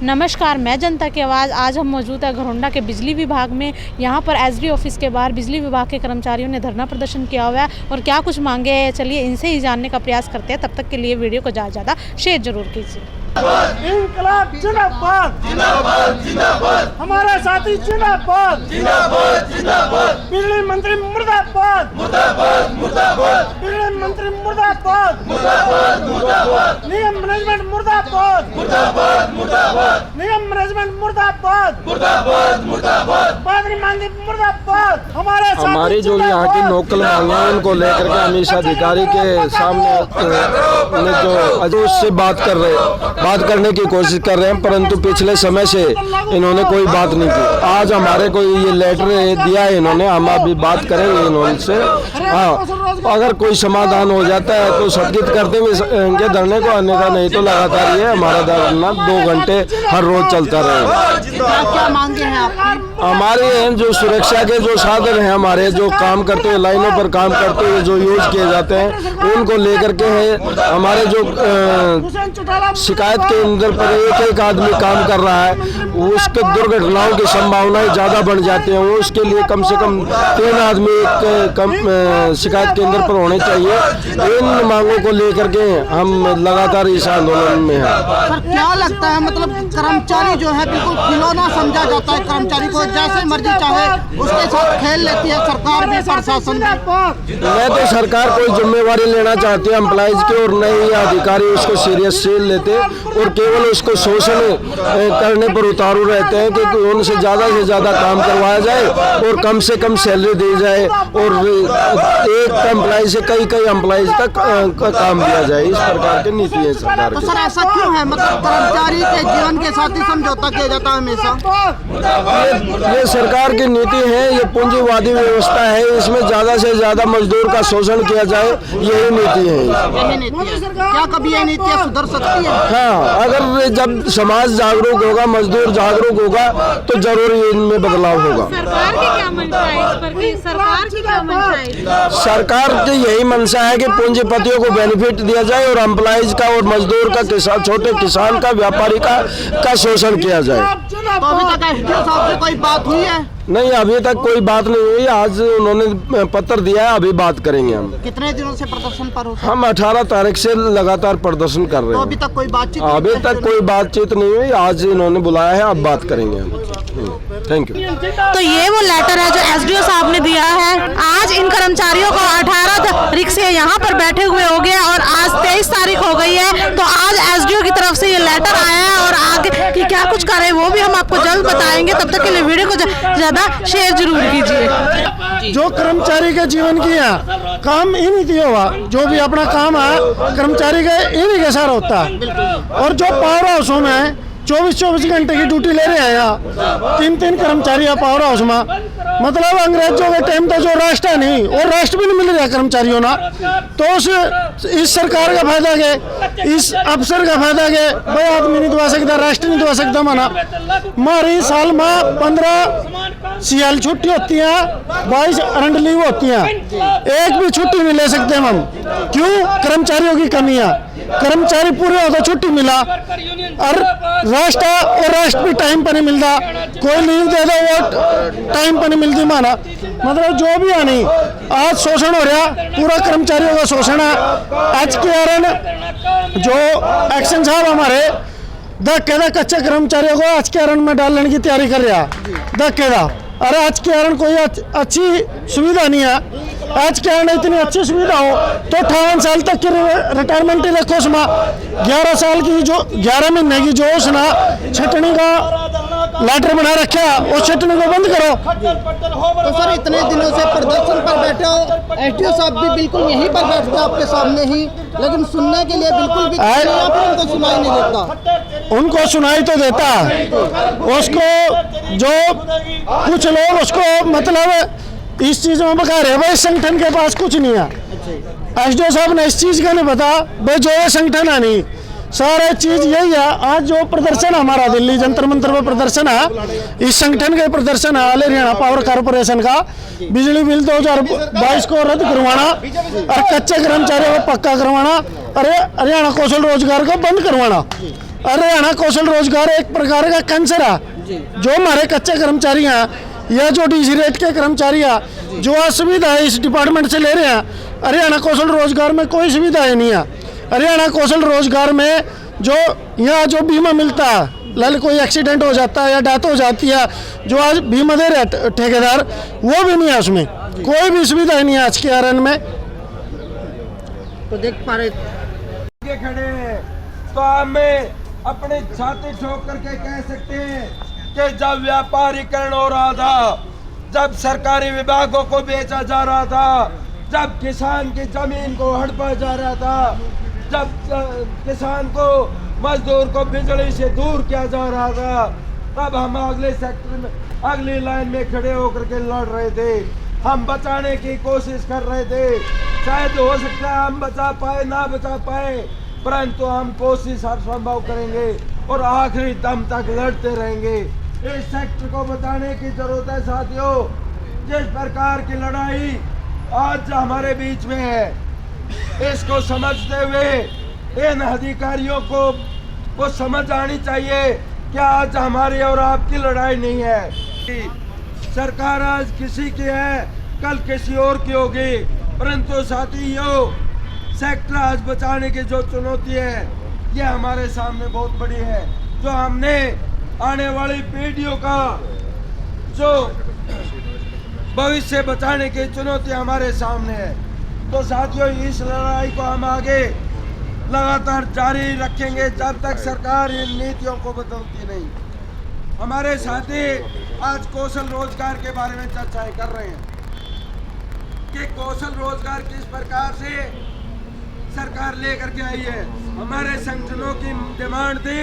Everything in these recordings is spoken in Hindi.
नमस्कार, मैं जनता की आवाज़। आज हम मौजूद है घरौंडा के बिजली विभाग में। यहाँ पर एसडी ऑफिस के बाहर बिजली विभाग के कर्मचारियों ने धरना प्रदर्शन किया हुआ है और क्या कुछ मांगे हैं, चलिए इनसे ही जानने का प्रयास करते हैं। तब तक के लिए वीडियो को ज़्यादा शेयर जरूर कीजिए। इंकलाब जिंदाबाद जिंदाबाद जिंदाबाद, हमारा साथी जिंदाबाद जिंदाबाद जिंदाबाद, बिजली मंत्री मुर्दाबाद मुर्दाबाद मुर्दाबाद, बिजली मंत्री मुर्दाबाद मुर्दाबाद मुर्दाबाद, निगम मैनेजमेंट मुर्दाबाद मुर्दाबाद मुर्दाबाद, निगम मैनेजमेंट मुर्दाबाद मुर्दाबाद मुर्दाबाद, पादरी मांदी मुर्दाबाद। हमारी जो यहाँ की लोकल मांगे हैं उनको लेकर के हमेशा अधिकारी के सामने जो उससे बात करने की कोशिश कर रहे हैं, परंतु पिछले समय से इन्होंने कोई बात नहीं की। आज हमारे को ये लेटर दिया है इन्होंने, हम अभी बात करेंगे इन्होंने। हाँ, अगर कोई समाधान हो जाता है तो स्थगित कर देंगे धरने को, अन्यथा नहीं तो लगातार ये हमारा धरना 2 घंटे हर रोज चलता रहेगा। क्या मांगे हैं आपकी? हमारे जो सुरक्षा के जो साधन हैं, हमारे जो काम करते हुए लाइनों पर काम करते हुए जो यूज किए जाते हैं, उनको लेकर के है। हमारे जो शिकायत के अंदर पर एक आदमी काम कर रहा है, उसके दुर्घटनाओं की संभावनाएं ज़्यादा बढ़ जाती हैं। उसके लिए कम से कम 3 आदमी शिकायत के अंदर पर होने चाहिए। इन मांगों को लेकर के हम लगातार इस आंदोलन में हैं। सर, क्या लगता है, मतलब कर्मचारी जो है बिल्कुल खिलौना समझा जाता है, कर्मचारी को जैसे मर्जी चाहे उसके साथ खेल लेती है सरकार भी, प्रशासन भी। मैं तो सरकार कोई जिम्मेवारी लेना चाहती है एम्प्लॉइज की, और नहीं अधिकारी उसको सीरियस से लेते और केवल उसको शोषण करने पर उतारू रहते हैं कि उनसे ज़्यादा काम करवाया जाए और कम से कम सैलरी दी जाए और एक एम्प्लॉय से कई एम्प्लॉइज का काम दिया जाए। इस प्रकार की नीति है सरकार की। तो सर ऐसा क्यों है, मतलब कर्मचारी के जीवन के साथ ही समझौता किया जाता है हमेशा? ये सरकार की नीति है, ये पूंजीवादी व्यवस्था है, इसमें ज़्यादा से ज़्यादा मजदूर का शोषण किया जाए, यही नीति है। यही नीति है। क्या कभी ये नीतियाँ सुधर सकती है? हाँ, अगर जब समाज जागरूक होगा, मजदूर जागरूक होगा तो जरूर इनमें बदलाव होगा। सरकार की क्या मंशा है इस पर? सरकार की क्या मंशा है? सरकार की यही मंशा है कि पूंजीपतियों को बेनिफिट दिया जाए और एम्प्लॉइज का और मजदूर का, किसान, छोटे किसान का, व्यापारी का शोषण किया जाए। तो अभी तक एसडीओ साहब से कोई बात हुई है? नहीं, अभी तक कोई बात नहीं हुई। आज उन्होंने पत्र दिया है, अभी बात करेंगे हम। कितने दिनों से प्रदर्शन पर हो? हम 18 तारीख से लगातार प्रदर्शन कर रहे हैं। तो अभी तक कोई बातचीत? अभी तक कोई बातचीत नहीं हुई। आज इन्होंने बुलाया है, अब बात करेंगे हम। Thank you. तो ये वो लेटर है जो एसडीओ साहब ने दिया है। आज इन कर्मचारियों को 18 तारीख से यहाँ पर बैठे हुए हो गए और आज 23 तारीख हो गई है। तो आज एसडीओ की तरफ से ये लेटर आया है और आगे की क्या कुछ करें वो भी हम आपको जल्द बताएंगे। तब तक के लिए वीडियो को ज़्यादा शेयर जरूर कीजिए। जो कर्मचारी के जीवन की है काम ही नहीं दिया हुआ, जो भी अपना काम है कर्मचारी का इन्हीं के साथ होता है। और जो पावर हाउसों में 24 घंटे की ड्यूटी ले रहे हैं, यहाँ 3 कर्मचारी है पावर हाउस में। मतलब अंग्रेजों के टाइम तो जो राष्ट्र है नहीं, और राष्ट्र भी नहीं मिल रहा कर्मचारियों ना। तो इस सरकार का फायदा के, इस अफसर का फायदा के, भाई आदमी नहीं दवा सकता, राष्ट्र नहीं दवा सकता माना। हमारी साल में 15 सियाल छुट्टी होती है, 22 अर्नड लीव होती है, एक भी छुट्टी नहीं ले सकते हम। क्यों? कर्मचारियों की कमी है। कर्मचारी पूरे हो तो छुट्टी मिला, और राष्ट्र भी टाइम पर नहीं मिलता। कोई लीव दे दो वो टाइम पर नहीं मिलती माना। मतलब जो भी है नहीं, आज शोषण हो रहा, पूरा कर्मचारियों का शोषण है। आज के कारण जो एक्शन साहब हमारे धक्के कच्चे कर्मचारियों को आज के कारण में डालने की तैयारी कर रहा धक्के। अरे आज के कारण कोई अच्छी सुविधा नहीं है। आज के कारण इतनी अच्छी सुविधा हो तो 58 साल तक की रिटायरमेंट ही रखो उसमें। 11 साल की जो 11 महीने की जो उसने छटनी का लेटर बना रखा, उस छटनी को बंद करो। तो सर इतने दिनों से प्रदर्शन पर बैठे हो, एसडीओ साहब भी बिल्कुल यहीं पर बैठते हैं आपके सामने ही, लेकिन सुनने के लिए बिल्कुल भी उनको सुनाई नहीं देता। उनको सुनाई तो देता, उसको जो कुछ लोग उसको मतलब इस चीज में बता रहे भाई संगठन के पास कुछ नहीं है। एसडीओ साहब ने इस चीज का नहीं पता भाई, जो है संगठन है नहीं, सारा चीज यही है। आज जो प्रदर्शन हमारा दिल्ली जंतर मंतर में प्रदर्शन है, इस संगठन के प्रदर्शन है ऑल हरियाणा पावर कॉर्पोरेशन का। बिजली बिल 2022 को रद्द करवाना और कच्चे कर्मचारियों को पक्का करवाना और हरियाणा कौशल रोजगार को बंद करवाना, हरियाणा कौशल रोजगार एक प्रकार का कैंसर है। जो हमारे कच्चे कर्मचारी हैं या जो डीसी रेट के कर्मचारी हैं जो असुविधा है इस डिपार्टमेंट से ले रहे हैं, हरियाणा कौशल रोजगार में कोई सुविधाएं नहीं है। हरियाणा कौशल रोजगार में जो यहाँ जो बीमा मिलता है, लाल कोई एक्सीडेंट हो जाता है या डेथ हो जाती है, जो आज बीमा दे रहे ठेकेदार, वो भी नहीं है, उसमें कोई भी सुविधा नहीं है आज के आरएन में। तो देख पा रहे खड़े हैं तो हमें अपने छाती ठोक करके कह सकते हैं कि जब व्यापारीकरण हो रहा था, जब सरकारी विभागों को बेचा जा रहा था, जब किसान की जमीन को हड़पा जा रहा था, जब किसान को मजदूर को बिजली से दूर किया जा रहा था, तब हम अगले सेक्टर में अगली लाइन में खड़े होकर के लड़ रहे थे। हम बचाने की कोशिश कर रहे थे। शायद हो सकता है हम बचा पाए ना बचा पाए, परंतु हम कोशिश हर संभव करेंगे और आखिरी दम तक लड़ते रहेंगे। इस सेक्टर को बचाने की जरूरत है साथियों। जिस प्रकार की लड़ाई आज हमारे बीच में है, इसको समझते हुए इन अधिकारियों को समझ आनी चाहिए कि आज हमारी और आपकी लड़ाई नहीं है। सरकार आज किसी की है, कल किसी और की होगी, परंतु साथियों सेक्टर आज बचाने की जो चुनौती है ये हमारे सामने बहुत बड़ी है। जो हमने आने वाली पीढ़ियों का जो भविष्य बचाने की चुनौती हमारे सामने है। तो साथियों इस लड़ाई को हम आगे लगातार जारी रखेंगे जब तक सरकार इन नीतियों को बदलती नहीं। हमारे साथी आज कौशल रोजगार के बारे में चर्चाएं कर रहे हैं कि कौशल रोजगार किस प्रकार से सरकार लेकर के आई है। हमारे संगठनों की डिमांड थी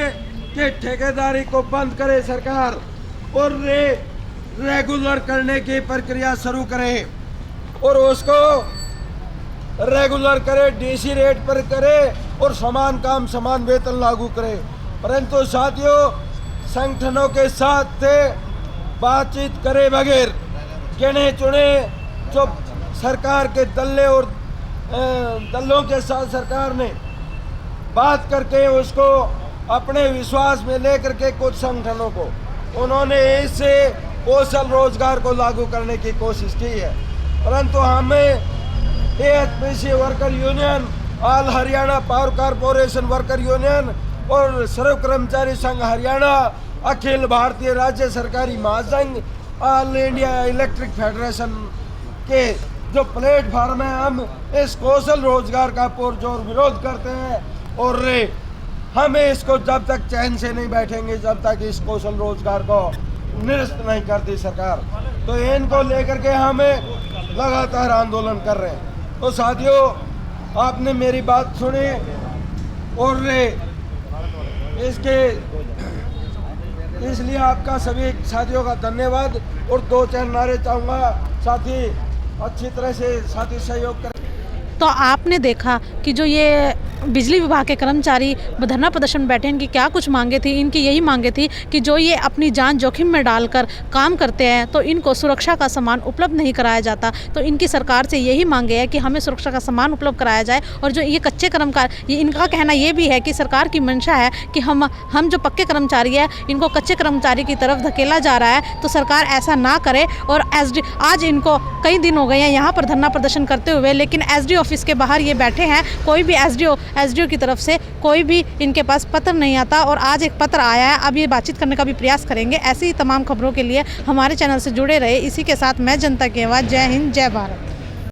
कि ठेकेदारी को बंद करे सरकार और रेगुलर करने की प्रक्रिया शुरू करे और उसको रेगुलर करे, डीसी रेट पर करे और समान काम समान वेतन लागू करे। परंतु साथियों संगठनों के साथ बातचीत करे बगैर गिने चुने जो सरकार के दल्ले और दलों के साथ सरकार ने बात करके उसको अपने विश्वास में लेकर के कुछ संगठनों को उन्होंने इससे कौशल रोजगार को लागू करने की कोशिश की है। परंतु हमें AHPC worker union, all Haryana power corporation worker union और सर्व कर्मचारी संघ हरियाणा, अखिल भारतीय राज्य सरकारी महासंघ, ऑल इंडिया इलेक्ट्रिक फेडरेशन के जो प्लेटफार्म है, हम इस कौशल रोजगार का पुरजोर विरोध करते हैं और हमें इसको जब तक चैन से नहीं बैठेंगे जब तक इस कौशल रोजगार को निरस्त नहीं करती सरकार। तो इनको लेकर के हमें लगातार आंदोलन कर रहे हैं। तो साथियों आपने मेरी बात सुनी और इसलिए आपका सभी साथियों का धन्यवाद और 2-4 नारे चाहूँगा। साथी अच्छी तरह से साथी सहयोग करें। तो आपने देखा कि जो ये बिजली विभाग के कर्मचारी धरना प्रदर्शन बैठे, इनकी क्या कुछ मांगे थी। इनकी यही मांगे थी कि जो ये अपनी जान जोखिम में डालकर काम करते हैं तो इनको सुरक्षा का सामान उपलब्ध नहीं कराया जाता। तो इनकी सरकार से यही मांगे है कि हमें सुरक्षा का सामान उपलब्ध कराया जाए। और जो ये कच्चे कर्मचारी, ये इनका कहना ये भी है कि सरकार की मंशा है कि हम जो पक्के कर्मचारी है इनको कच्चे कर्मचारी की तरफ धकेला जा रहा है। तो सरकार ऐसा ना करे। और आज इनको कई दिन हो गए हैं यहाँ पर धरना प्रदर्शन करते हुए, लेकिन एसडीओ ऑफिस के बाहर ये बैठे हैं। कोई भी एसडीओ की तरफ से कोई भी इनके पास पत्र नहीं आता और आज एक पत्र आया है। अब ये बातचीत करने का भी प्रयास करेंगे। ऐसी ही तमाम खबरों के लिए हमारे चैनल से जुड़े रहे। इसी के साथ मैं जनता की आवाज़। जय हिंद, जय भारत।